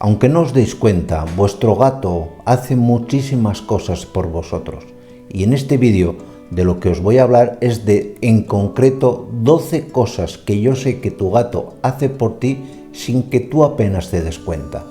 Aunque no os deis cuenta, vuestro gato hace muchísimas cosas por vosotros. Y en este vídeo de lo que os voy a hablar es de, en concreto, 12 cosas que yo sé que tu gato hace por ti sin que tú apenas te des cuenta.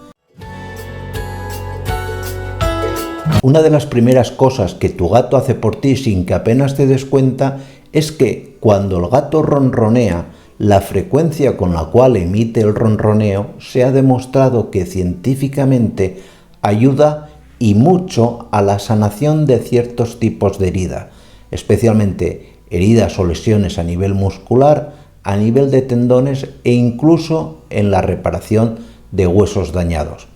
Una de las primeras cosas que tu gato hace por ti sin que apenas te des cuenta es que cuando el gato ronronea, la frecuencia con la cual emite el ronroneo se ha demostrado que científicamente ayuda y mucho a la sanación de ciertos tipos de herida, especialmente heridas o lesiones a nivel muscular, a nivel de tendones e incluso en la reparación de huesos dañados.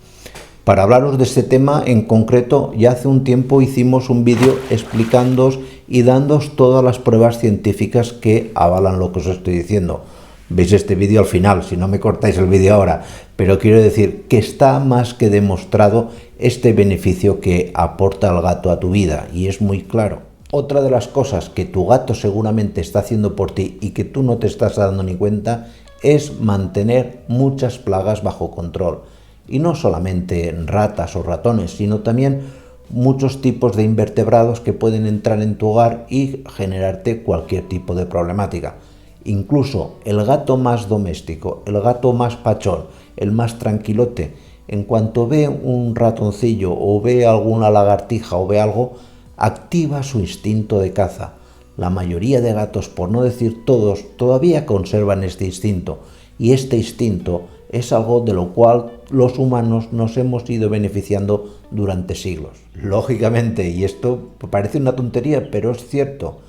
Para hablaros de este tema en concreto, ya hace un tiempo hicimos un vídeo explicándoos y dándoos todas las pruebas científicas que avalan lo que os estoy diciendo. Veis este vídeo al final, si no me cortáis el vídeo ahora, pero quiero decir que está más que demostrado este beneficio que aporta el gato a tu vida, y es muy claro. Otra de las cosas que tu gato seguramente está haciendo por ti y que tú no te estás dando ni cuenta es mantener muchas plagas bajo control. Y no solamente ratas o ratones, sino también muchos tipos de invertebrados que pueden entrar en tu hogar y generarte cualquier tipo de problemática. Incluso el gato más doméstico, el gato más pachón, el más tranquilote, en cuanto ve un ratoncillo o ve alguna lagartija o ve algo, activa su instinto de caza. La mayoría de gatos, por no decir todos, todavía conservan este instinto, y este instinto es algo de lo cual los humanos nos hemos ido beneficiando durante siglos. Lógicamente, y esto parece una tontería, pero es cierto,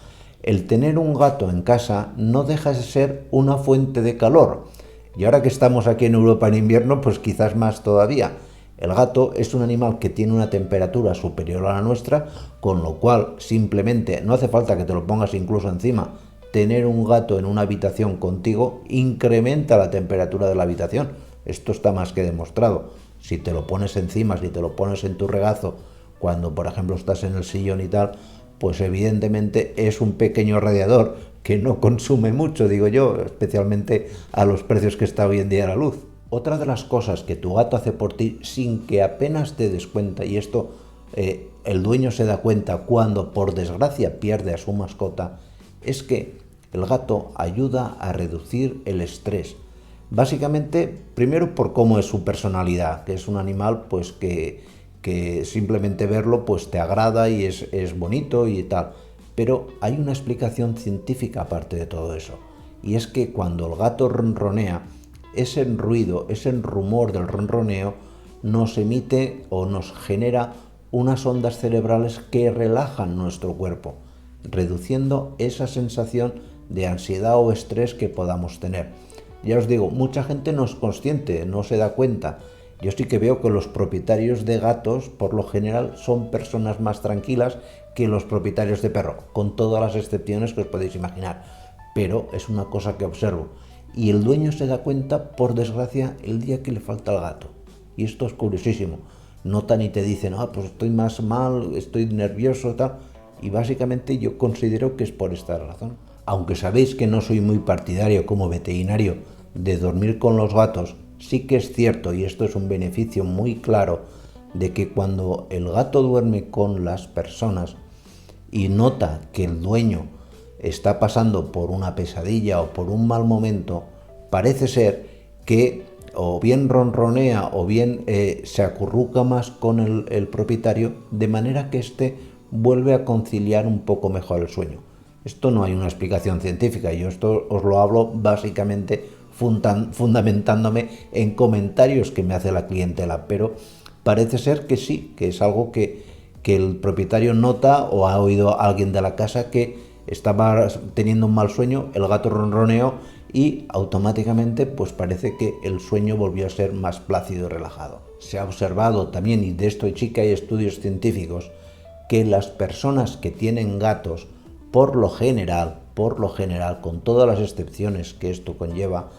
el tener un gato en casa no deja de ser una fuente de calor. Y ahora que estamos aquí en Europa en invierno, pues quizás más todavía. El gato es un animal que tiene una temperatura superior a la nuestra, con lo cual simplemente no hace falta que te lo pongas incluso encima. Tener un gato en una habitación contigo incrementa la temperatura de la habitación. Esto está más que demostrado. Si te lo pones encima, si te lo pones en tu regazo, cuando por ejemplo estás en el sillón y tal, pues evidentemente es un pequeño radiador que no consume mucho, digo yo, especialmente a los precios que está hoy en día la luz. Otra de las cosas que tu gato hace por ti sin que apenas te des cuenta, y esto el dueño se da cuenta cuando por desgracia pierde a su mascota, es que el gato ayuda a reducir el estrés. Básicamente, primero por cómo es su personalidad, que es un animal pues que simplemente verlo pues te agrada y es bonito y tal. Pero hay una explicación científica aparte de todo eso. Y es que cuando el gato ronronea, ese ruido, ese rumor del ronroneo nos emite o nos genera unas ondas cerebrales que relajan nuestro cuerpo, reduciendo esa sensación de ansiedad o estrés que podamos tener. Ya os digo, mucha gente no es consciente, no se da cuenta. Yo sí que veo que los propietarios de gatos, por lo general, son personas más tranquilas que los propietarios de perro, con todas las excepciones que os podéis imaginar. Pero es una cosa que observo. Y el dueño se da cuenta, por desgracia, el día que le falta al gato. Y esto es curiosísimo. Notan y te dicen, pues estoy más mal, estoy nervioso, tal. Y básicamente yo considero que es por esta razón. Aunque sabéis que no soy muy partidario como veterinario de dormir con los gatos, sí que es cierto, y esto es un beneficio muy claro, de que cuando el gato duerme con las personas y nota que el dueño está pasando por una pesadilla o por un mal momento, parece ser que o bien ronronea o bien se acurruca más con el propietario, de manera que éste vuelve a conciliar un poco mejor el sueño. Esto no hay una explicación científica, yo esto os lo hablo básicamente fundamentándome en comentarios que me hace la clientela, pero parece ser que sí, que es algo que el propietario nota o ha oído a alguien de la casa que estaba teniendo un mal sueño, el gato ronroneó y automáticamente pues parece que el sueño volvió a ser más plácido y relajado. Se ha observado también, y de esto sí que hay estudios científicos, que las personas que tienen gatos, por lo general, con todas las excepciones que esto conlleva,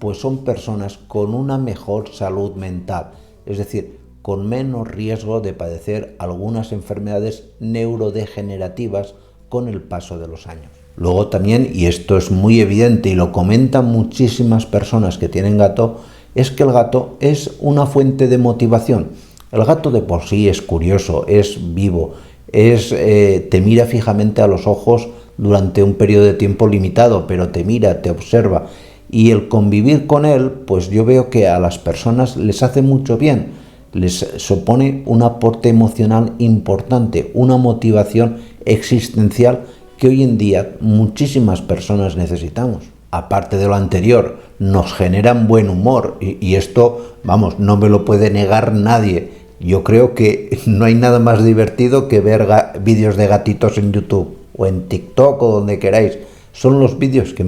pues son personas con una mejor salud mental, es decir, con menos riesgo de padecer algunas enfermedades neurodegenerativas con el paso de los años. Luego también, y esto es muy evidente y lo comentan muchísimas personas que tienen gato, es que el gato es una fuente de motivación. El gato de por sí es curioso, es vivo, te mira fijamente a los ojos durante un periodo de tiempo limitado, pero te mira, te observa. Y el convivir con él, pues yo veo que a las personas les hace mucho bien, les supone un aporte emocional importante, una motivación existencial que hoy en día muchísimas personas necesitamos. Aparte de lo anterior, nos generan buen humor y esto, vamos, no me lo puede negar nadie. Yo creo que no hay nada más divertido que ver vídeos de gatitos en YouTube o en TikTok o donde queráis. Son los vídeos que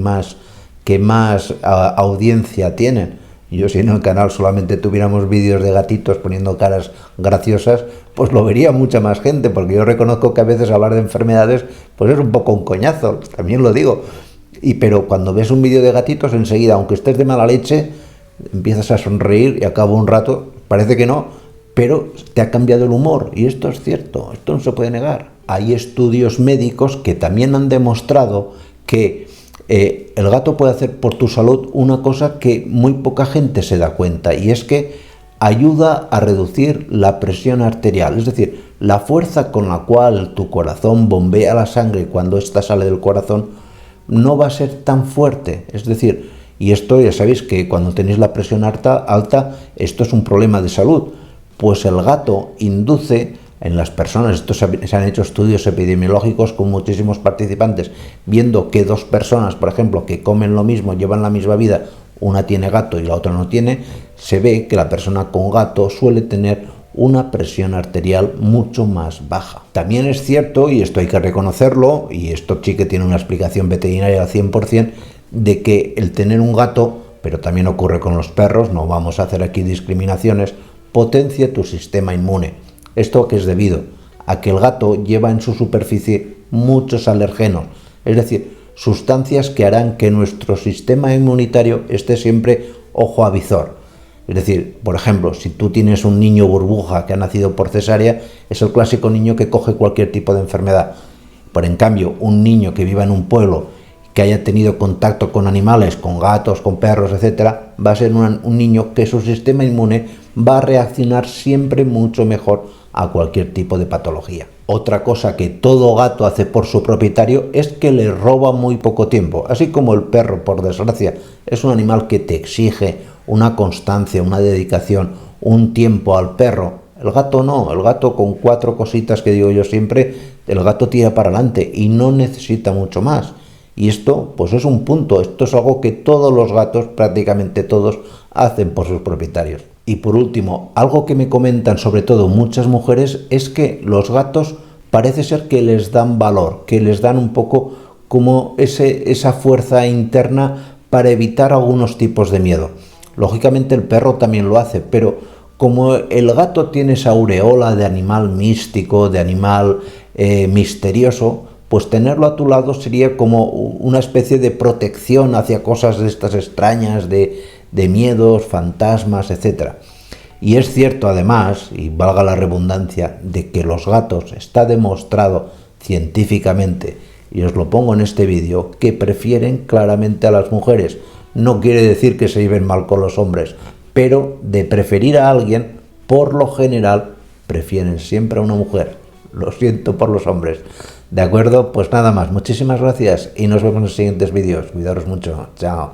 más audiencia tienen. Yo, si en el canal solamente tuviéramos vídeos de gatitos poniendo caras graciosas, pues lo vería mucha más gente, porque yo reconozco que a veces hablar de enfermedades pues es un poco un coñazo, también lo digo. Pero cuando ves un vídeo de gatitos, enseguida, aunque estés de mala leche, empiezas a sonreír y a cabo un rato, parece que no, pero te ha cambiado el humor. Y esto es cierto, esto no se puede negar. Hay estudios médicos que también han demostrado que el gato puede hacer por tu salud una cosa que muy poca gente se da cuenta, y es que ayuda a reducir la presión arterial, es decir, la fuerza con la cual tu corazón bombea la sangre cuando ésta sale del corazón no va a ser tan fuerte. Es decir, y esto ya sabéis que cuando tenéis la presión alta, esto es un problema de salud, pues el gato induce en las personas, se han hecho estudios epidemiológicos con muchísimos participantes, viendo que dos personas, por ejemplo, que comen lo mismo, llevan la misma vida, una tiene gato y la otra no tiene, se ve que la persona con gato suele tener una presión arterial mucho más baja. También es cierto, y esto hay que reconocerlo, y esto sí que tiene una explicación veterinaria al 100%, de que el tener un gato, pero también ocurre con los perros, no vamos a hacer aquí discriminaciones, potencia tu sistema inmune. ¿Esto que es debido? A que el gato lleva en su superficie muchos alergenos, es decir, sustancias que harán que nuestro sistema inmunitario esté siempre ojo a visor. Es decir, por ejemplo, si tú tienes un niño burbuja que ha nacido por cesárea, es el clásico niño que coge cualquier tipo de enfermedad. Pero en cambio, un niño que viva en un pueblo, que haya tenido contacto con animales, con gatos, con perros, etcétera, va a ser un niño que su sistema inmune va a reaccionar siempre mucho mejor a cualquier tipo de patología. Otra cosa que todo gato hace por su propietario es que le roba muy poco tiempo, así como el perro, por desgracia, es un animal que te exige una constancia, una dedicación, un tiempo al perro. El gato no, el gato con 4 cositas que digo yo siempre, el gato tira para adelante y no necesita mucho más. Y esto pues es un punto, esto es algo que todos los gatos, prácticamente todos, hacen por sus propietarios. Y por último, algo que me comentan sobre todo muchas mujeres es que los gatos parece ser que les dan valor, que les dan un poco como esa fuerza interna para evitar algunos tipos de miedo. Lógicamente el perro también lo hace, pero como el gato tiene esa aureola de animal místico, de animal misterioso, pues tenerlo a tu lado sería como una especie de protección hacia cosas de estas extrañas, de miedos, fantasmas, etc. Y es cierto además, y valga la redundancia, de que los gatos está demostrado científicamente, y os lo pongo en este vídeo, que prefieren claramente a las mujeres. No quiere decir que se lleven mal con los hombres, pero de preferir a alguien, por lo general, prefieren siempre a una mujer. Lo siento por los hombres. ¿De acuerdo? Pues nada más. Muchísimas gracias y nos vemos en los siguientes vídeos. Cuidaros mucho. Chao.